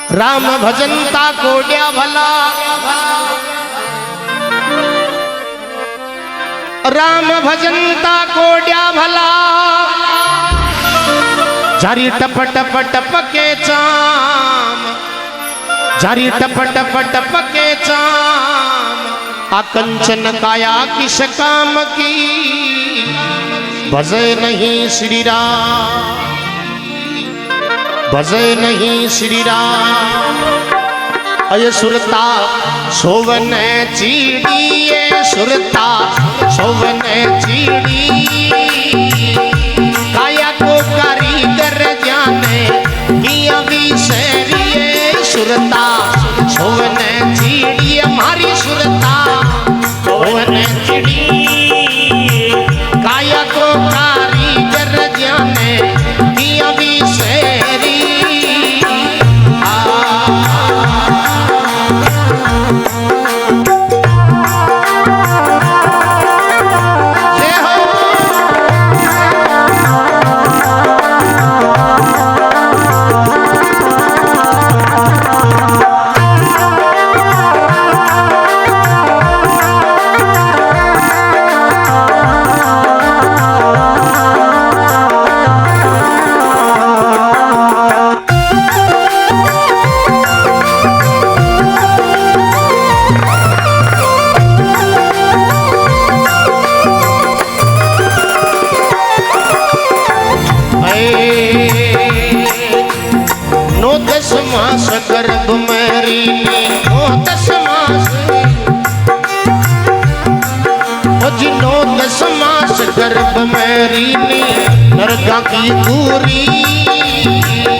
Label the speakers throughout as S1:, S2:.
S1: राम भजनता कोड्या भला, राम भजनता कोड्या भला, जारी टप टप टप के चाम, जारी टप टप टप के चाम, आकंचन काया किस काम की, भजे नहीं श्री राम, भजे नहीं श्री राम। अय सुरता सोवन चीड़ी, ये सुरता सोवन चीड़ी, काया को कारीगर जाने किया विषरी, ये सुरता सोवन चीड़ी, हमारी सुरता सोवन चीड़ी, काया को कारीगर जाने किया विषरी। गर्भ मेरी नो 10 मास, नो 10 मास गर्भ मेरी नरका की दूरी,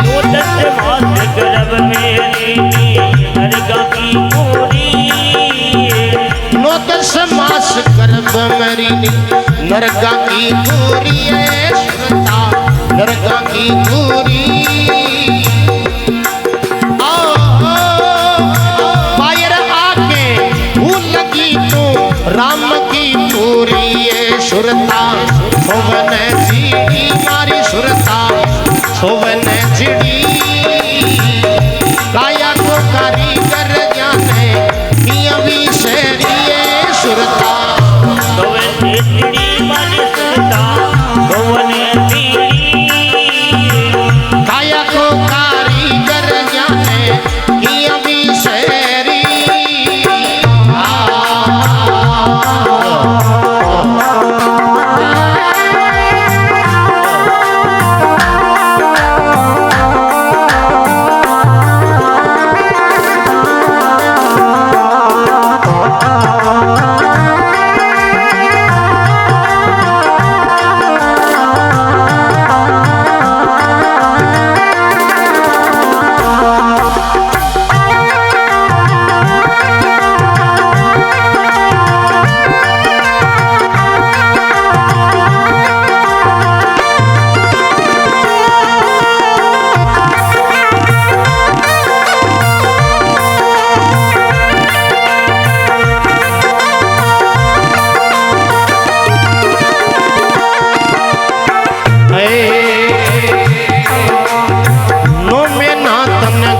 S2: नो 10 मास गर्भ मेरी नरका की दूरी,
S1: नो 10 मास गर्भ मेरी नरका की दूरी, सुरता नरका की दूरी। राम की पूरी ये सुरता सोवन चिड़ी, मारी सुरता सोवन चिड़ी, काया को कारीगर जाने किया विषरी, ये सुरता
S2: सोवन चिड़ी, मारी सुरता सोवन चिड़ी,
S1: काया को कारीगर जाने किया विषरी।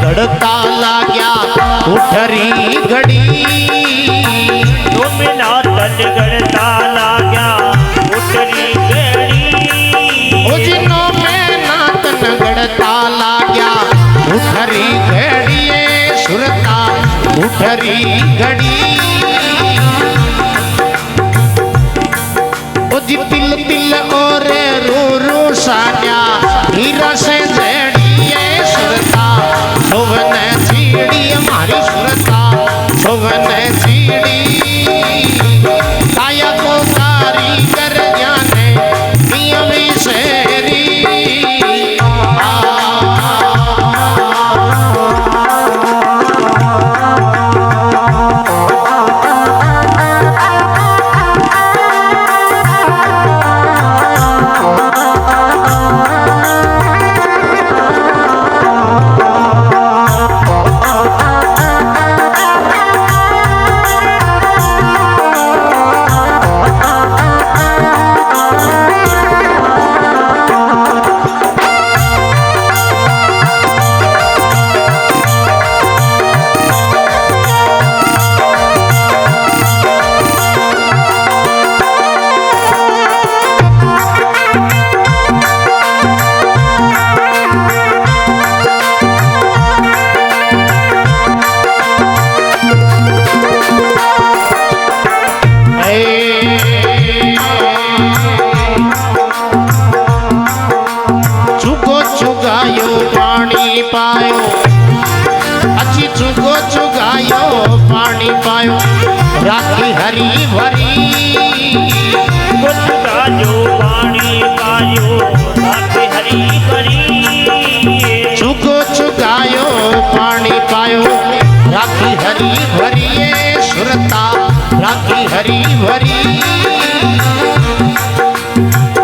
S1: घड़ता लाग्या उठरी घड़ी,
S2: नो मेरा तन घड़ता लाग्या उठरी घड़ी,
S1: ओ जिनो में नातन घड़ता लाग्या उठरी घड़ी, ये सुरता उठरी घड़ी। ओ जी तिल तिल और रो रो सान्या हीरा से जड़ी, ये सुरता सोवन चिड़ी, हमारी सुरता सोवन चिड़ी, काया को कारीगर जाने किया विषरी। पानी पायो अच्छी चुगो चुगायो पानी पायो राखी हरी भरी
S2: जो पानी पायो राखी हरी भरी
S1: चुगो चुगायो पानी पायो राखी हरी भरी सुरता राखी हरी भरी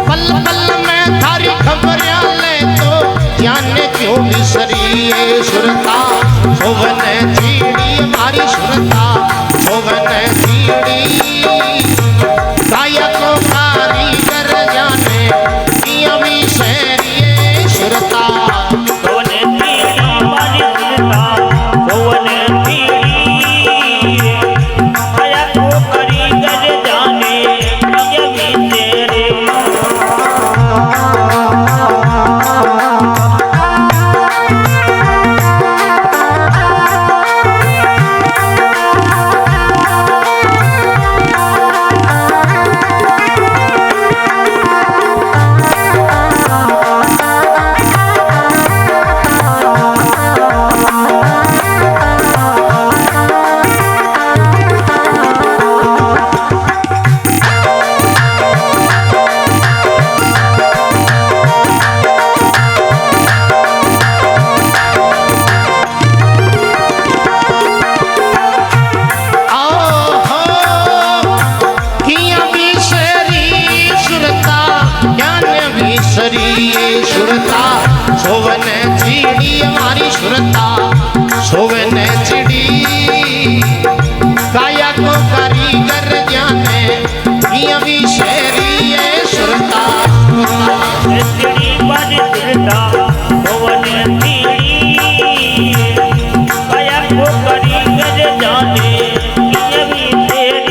S1: पल पल में थारी खबर ले तो जाने क्यों बिसरी सुरता सोवन चीड़ी हमारी सुरता सोवन चीड़ी काया को कारीगर जाने किया बिसरी सुरता सोवन चिड़ी हमारी सुरता सोवन चिड़ी काया को कारीगर जाने किया भी शेरी सुरता
S2: चिड़ी हमारी सुरता सोवन चिड़ी काया को कारीगर जाने किया भी शेरी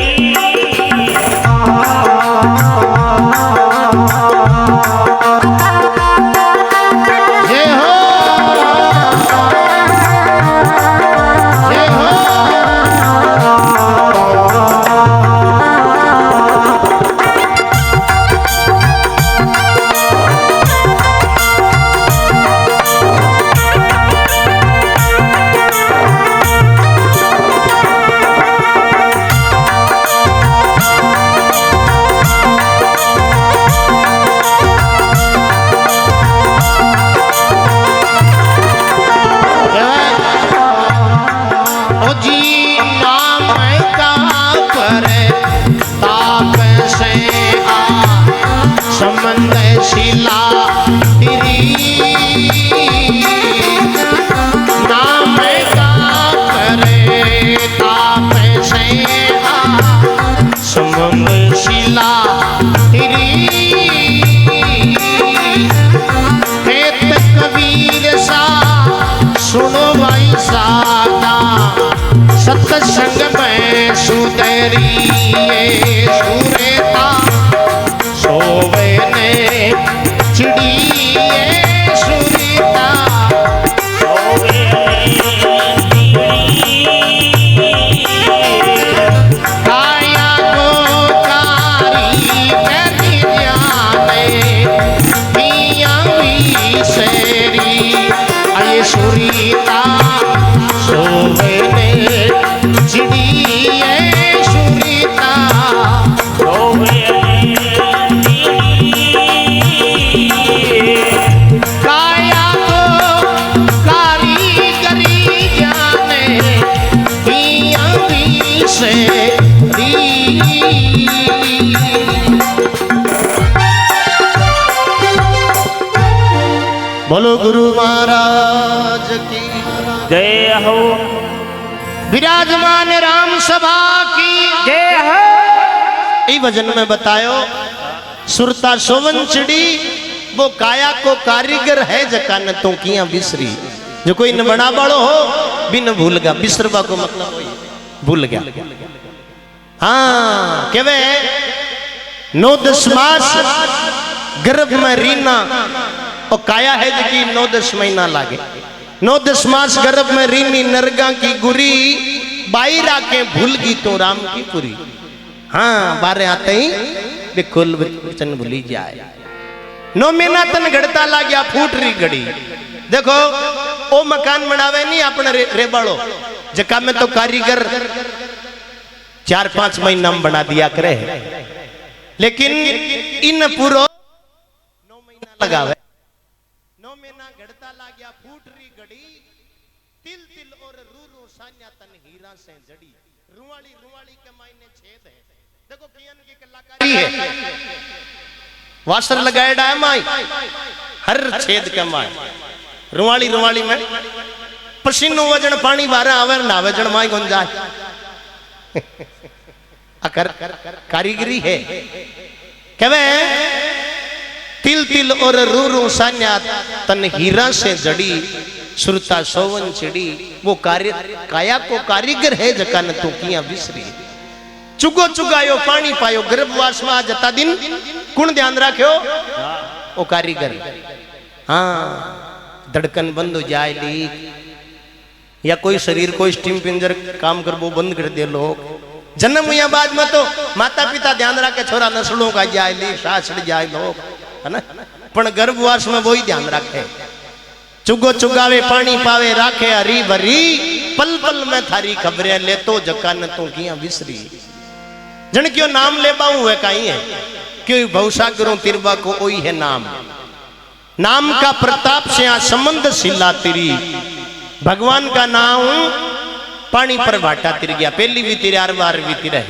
S1: शिला नाम का करे ताप से समंग शिला खेत कबीर सा सुनो भाई सादा सत्संग में सुधरी सुरेता सोवे चिड़ी सुरीता काया को कारीगर जाने पिया भी शेरी आये सुरीता सोवे चिड़ी सुरीता बोलो गुरु महाराज की
S2: जय हो।
S1: विराजमान राम सभा की
S2: जय हो।
S1: ई भजन में बतायो सुरता सोवन चिड़ी वो काया को कारीगर है जका न तो किया बिसरी जो कोई न बना बड़ो हो भी न भूल गया बिसरवा को मतलब भूल गया। हाँ केवे 9-10 मास गर्भ में रीना और काया है जी 9-10 महीना लागे 9-10 मास गर्भ में रीनी नरगा की गुरी बाहर आके भूल गई तो राम की पुरी। हाँ बारे आते ही बिल्कुल वचन भूली जाए 9 महीना तन घड़ता ला गया फूट रही घड़ी देखो ओ मकान बनावे नहीं अपने रेबाड़ो जका में तो कारीगर 4-5 महीना में बना दिया करे, लेकिन इन पूरो 9 महीना लगावे। 9 महीना घड़ता लाग्या फूट री घड़ी, तिल तिल और रू रू सान्या तन हीरा से जड़ी, रुवाली रुवाली के मायने छेद है। देखो कियन की कलाकारी है, वासर लगाएड़ा है माई हर छेद के माई, रुवाली रुवाली में पसीनो वजन पानी बारा आवे ना वजन माई गुंजाए अकर कारीगरी है। कहवे तिल तिल और रू रू सान्या तन हीरा से जड़ी, सुरता सोवन चिड़ी, वो कार्य काया को कारीगर है जका न तू किया विसरी। चुगो चुगायो पानी पायो गर्भवास में जता दिन कुण ध्यान रखो ओ कारीगर। हाँ धड़कन बंद हो जाए ली या कोई शरीर को स्टीम पिंजर काम कर वो बंद कर दे लोग। जन्म या बाद में तो माता पिता ध्यान रखे छोरा नस्लों का जाए ली सासड़ जाए लोग है ना, पण गर्भवास में वही ध्यान रखे। चुगो चुगावे पानी पावे राखे हरी भरी, पल पल में थारी खबरें ले तो जका न तू किया विसरी। जन क्यों नाम ले बाऊ है कहीं है क्यों भवसागरों तिरवा को ओई है नाम, नाम का प्रताप से आ संबंध सिला तिरी, भगवान का नाम पानी पर भाटा तिर गया, पहली भी तिरे 12 भी तिरे।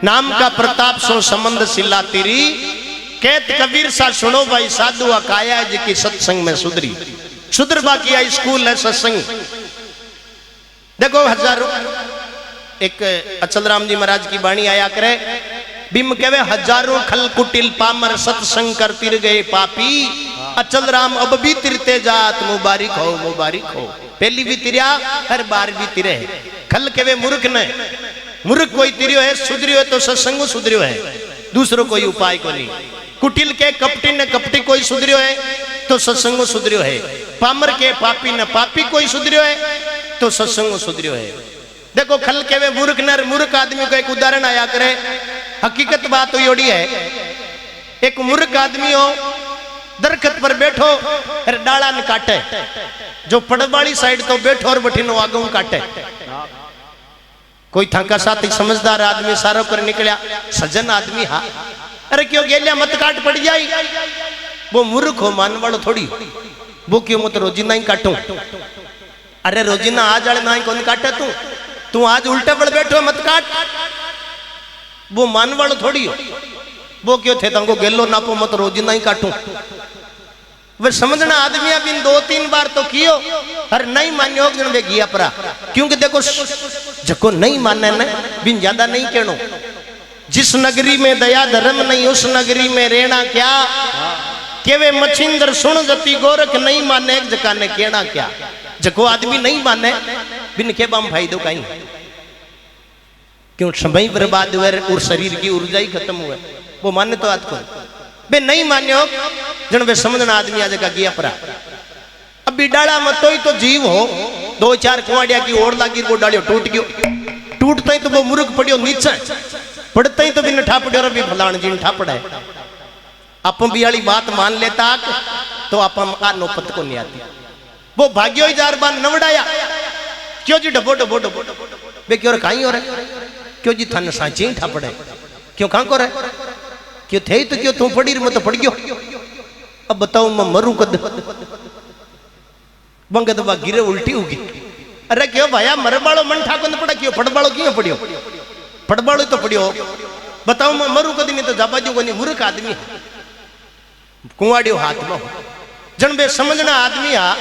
S1: नाम का प्रताप सो संबंध सिला तिरी, कहत कबीर सा सुनो भाई साधु काया जी की सत्संग में सुधरी। सुधरबा किया स्कूल है सत्संग। देखो हजारों एक अचल राम जी महाराज की वाणी आया करे, बिम कहवे हजारों खल कुटिल पामर सत्संग कर तिर गए पापी, अचल राम अब भी तिरते जात मुबारिक हो मुबारिक हो। पहली भी तिरिया हर बार भी तिरे। खल कहवे मूर्ख ने, मूर्ख कोई तिरियो है सुधरियो है तो सत्संग सुधरियो है, दूसरो कोई उपाय को नहीं। कुटिल के कपटी ने कपटी कोई सुधरियो है तो सत्संग सुधरियो है, पामर के पापी ने पापी कोई सुधरियो है तो सत्संग सुधरियो है। देखो खल के वे मूर्ख नर मूर्ख आदमी का एक उदाहरण आया करे, हकीकत बात हुई ओडी है। एक मूर्ख आदमी हो दरखत पर बैठो फिर डाला न काटे, जो पड़वाली साइड तो बैठो और बठिनो आगू काटे। कोई थका साथी समझदार आदमी सारो कर निकलिया सज्जन आदमी हा, अरे क्यों गेलिया मत काट पड़ जाई। वो मूर्ख हो मान वालो थोड़ी, वो क्यों मत रोजीना ही काटू। अरे रोजीना आज वाले ना ही कौन काटे तू आज उल्टे पर बैठो मत काट। वो मान वालो थोड़ी हो, वो क्यों थे तंको गेलो नापो मत रोजीना ही काटू। वे समझना आदमी अब इन 2-3 बार तो कियो हर नहीं मान्यो जन वे गया परा, क्योंकि देखो जको नहीं माने न बिन ज्यादा नहीं कहनो। जिस नगरी में दया धर्म नहीं उस नगरी में रहना क्या, केवे मछिंदर सुन जती गोरख नहीं माने एक जका ने कहना क्या। जको आदमी नहीं माने बिन के बम फायदो कहीं, क्यों समय बर्बाद हुए और शरीर की ऊर्जा ही खत्म हुए। वो माने तो आज को बे नहीं मान्यो जन वे समझना आदमी आज का गया परा। अब बिडाड़ा मत तो जीव हो 2-4 कुआड़िया की ओर लागी वो डालियो टूट गयो, टूटता ही तो वो मुर्ग पड़ियो नीचे, पड़ता ही तो भी नठा पड़ियो और भी फलान जी नठा पड़ा है। अपन भी वाली बात मान लेता तो अपन आ नौपत को नहीं आती। वो भाग्यो ही 4 बार नवड़ाया क्यों जी डबो डबो डबो बे क्यों कहीं हो रहा क्यों जी थाने सांचे ही ठापड़े क्यों कहां को रहे क्यों थे तो क्यों तू पड़ी मैं तो पड़ गयो। अब बताओ मैं मरू कद बंग दबा गिरे उल्टी होगी। अरे क्यों भाया मरबाड़ो मन ठाको न पड़ा क्यों फटबाड़ो क्यों पड़ियो, फटबाड़ो तो पड़ियो। बताओ मैं मरू कद नहीं तो जाबाजू को नहीं। मूर्ख आदमी कुआड़ियो हाथ में जन बे समझना आदमी आ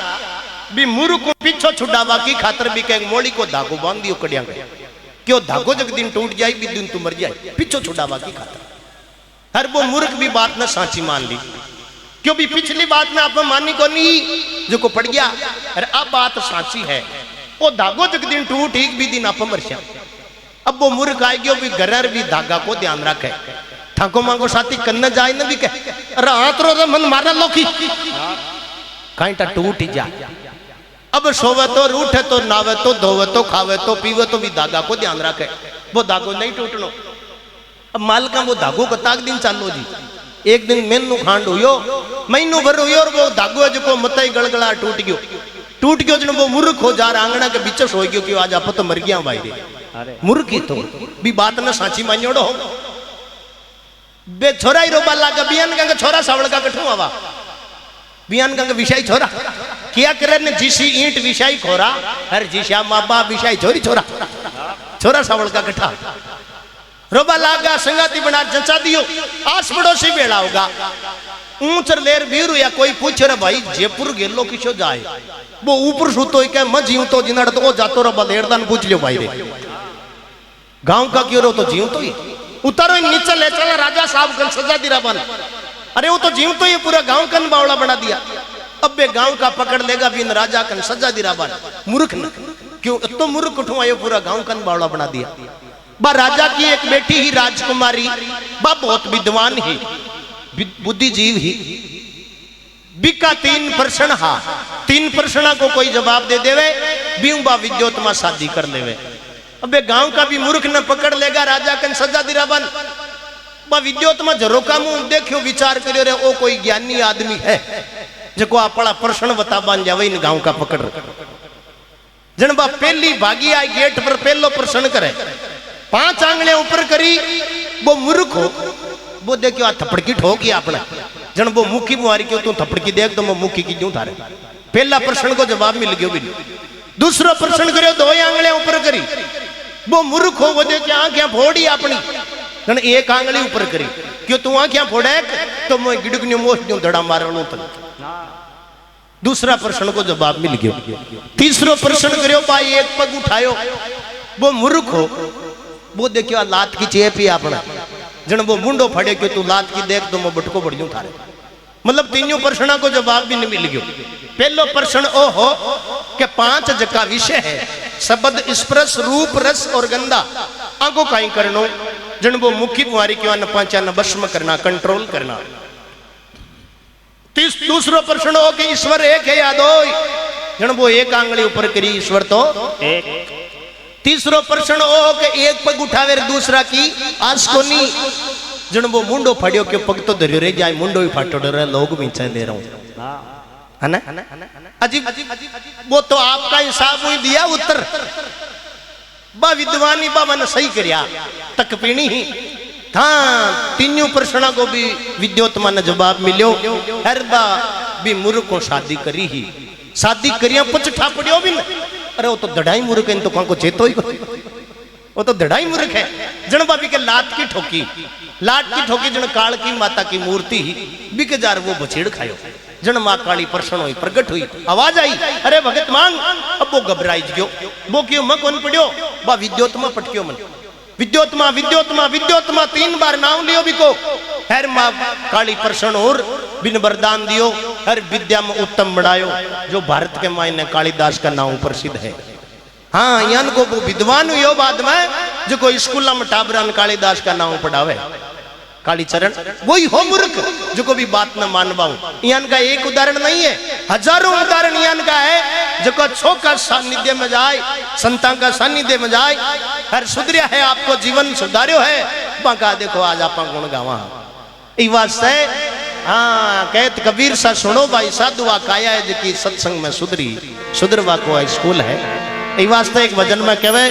S1: भी मूर्ख को पीछो छुड़ावा की खातर भी कहीं मोड़ी को धागो बांध दियो कड़िया गया क्यों धागो जग दिन टूट जाए भी दिन तू मर जाए पीछो छुड़ावा की खातर। हर वो मूर्ख भी बात न साची मान ली क्यों भी पिछली बात में आप मानी को नहीं जो को पड़ गया। अरे अब बात साची है वो धागो जग दिन टूट ठीक भी दिन आप मर जा। अब वो मूर्ख आए गयो भी घर भी धागा को ध्यान रखे ठाको मांगो साथी कन्न जाए न भी कह अरे हाथ रो मन मारा लोकी कहीं टा टूट ही जा। अब सोवे तो रूठे तो नावे तो धोवे तो खावे तो पीवे तो भी धागा को ध्यान रखे वो धागो नहीं टूटनो। अब माल का वो धागो का ताक दिन चालो जी एक दिन मेनू खांड हुयो महीनों भर हुयो और वो धागो है जो मत गड़गड़ा टूट गयो जन वो मूर्ख हो जा रहा आंगना के बीच हो गयो कि आज आप तो मर गया भाई
S2: अरे
S1: मूर्ख ही तो भी बात न साची मान्योड़ो हो बे छोरा ही रोबा लागा बियान का छोरा सावड़ का कठू आवा बियान का विषय छोरा किया करे ने जीसी ईंट विषय खोरा हर जीशा माँ बाप विषय छोरी छोरा छोरा सावड़ का कठा रोबा लागा संगाती बना जंचा दियो आस पड़ोसी बेड़ा होगा ऊंचर लेर बीरू या कोई पूछे रे भाई जयपुर गेलो किसो जाए वो ऊपर सुतो ही क्या मैं जीव तो जिनाड़ तो जातो रो बलेरदान पूछ लियो भाई रे गांव का क्यों रो तो जीव तो ही उतारो नीचे ले चला राजा साहब कन सजा दिरा बन अरे वो तो जीव तो ये पूरा गांव कन बावड़ा बना दिया अब बे गांव का पकड़ लेगा बिन राजा कन सजा दिरा बन मूर्ख न क्यों तो मूर्ख उठो आयो पूरा गांव कन बावड़ा बना दिया बा राजा की एक बेटी ही राजकुमारी बा बहुत विद्वान ही बुद्धिजीव ही बिका 3% हा 3% को कोई जवाब दे देवे बीऊ बा विद्योत्मा शादी कर लेवे अबे गांव का भी मूर्ख न पकड़ लेगा राजा कन सजा दिरा बन बा विद्योत्मा जरो का मुंह देखियो विचार करियो रे ओ कोई ज्ञानी आदमी है जको अपना प्रश्न बता बन जावे इन गांव का पकड़ जन बा पहली भागी आई गेट पर पहलो प्रश्न करे 5 आंगले ऊपर करी वो मूर्ख हो वो देखियो आ थप्पड़ की ठोकी आपने जन वो मुखी मुहारी क्यों तू थप्पड़ की देख तो मैं मुखी की क्यों थारे पहला प्रश्न को जवाब मिल गयो भी दूसरा प्रश्न करियो 2 आंगले ऊपर करी वो मूर्ख हो वो देखियो आंखें फोड़ी अपनी जन एक आंगली ऊपर करी क्यों तू आंखें फोड़े तो मैं गिड़कनी मोश दूं धड़ा मारनो तक दूसरा प्रश्न को जवाब मिल गयो तीसरा प्रश्न करियो भाई एक पग उठायो वो मूर्ख हो वो देखियो लात की चेप ही अपना जन वो मुंडो फड़े क्यों तू लात की देख तो मैं बटको बढ़ जाऊं थारे मतलब तीनों प्रश्न को जवाब भी नहीं मिल गयो पहलो प्रश्न ओ हो कि 5 जका विषय है शब्द स्पर्श रूप रस और गंधा आगो कहीं करनो जन वो मुखी कुमारी क्यों न पांचा न भस्म करना कंट्रोल करना दूसरो प्रश्न हो कि ईश्वर एक है या 2 जन वो एक आंगली ऊपर करी ईश्वर तो
S2: एक
S1: तीसरो प्रश्न हो कि एक पग उठावे दूसरा की आज को नहीं जन वो मुंडो फाड़ियो के पग तो धरियो रे जाए मुंडो ही फाटो डर लोग भी चाहे ले रहा हूं है ना अजीब वो तो आपका हिसाब ही दिया उत्तर बा विद्वानी बा मन सही करिया तक पीणी ही हाँ तीनों प्रश्न को भी विद्योत्मा ने जवाब मिलो हर बा भी मूर्ख को शादी करी ही शादी करिया पच ठापड़ियो भी अरे वो तो दड़ाई मूर्ख है तो कौन को चेतो ही वो तो दड़ाई मूर्ख है जन बाबी के लात की ठोकी जन काल की माता की मूर्ति ही बिके जार वो बछेड़ खायो जन माँ काली प्रसन्न हुई प्रगट हुई आवाज आई अरे भगत मांग अब वो घबराई गयो वो क्यों मैं कौन पढ़ियो बा विद्योत्मा पटक्यो मन विद्योत्मा विद्योत्मा विद्योत्मा 3 बार नाम लियो बिको हर माँ काली प्रसन्न और बिन वरदान दियो हर विद्या में उत्तम बढ़ायो जो भारत के मायने कालिदास का नाम प्रसिद्ध है हाँ यान को वो विद्वान हुई बाद में जो कोई स्कूल में टाबरान कालिदास का नाम पढ़ावे कालीचरण वही हो मूर्ख जो को भी बात न मानवाऊं यान का एक उदाहरण नहीं है हजारों उदाहरण यान का है जो को छो का सानिध्य में जाए संतां का सानिध्य में जाए हर सुधरिया है आपको जीवन सुधार्यो है बाका देखो आज आप गुण गावा ई वास्ते हाँ कहत कबीर सा सुनो भाई साधुआ काया है जी सत्संग में सुधरी सुधरवा को स्कूल है ई वास्ते एक भजन में कहवे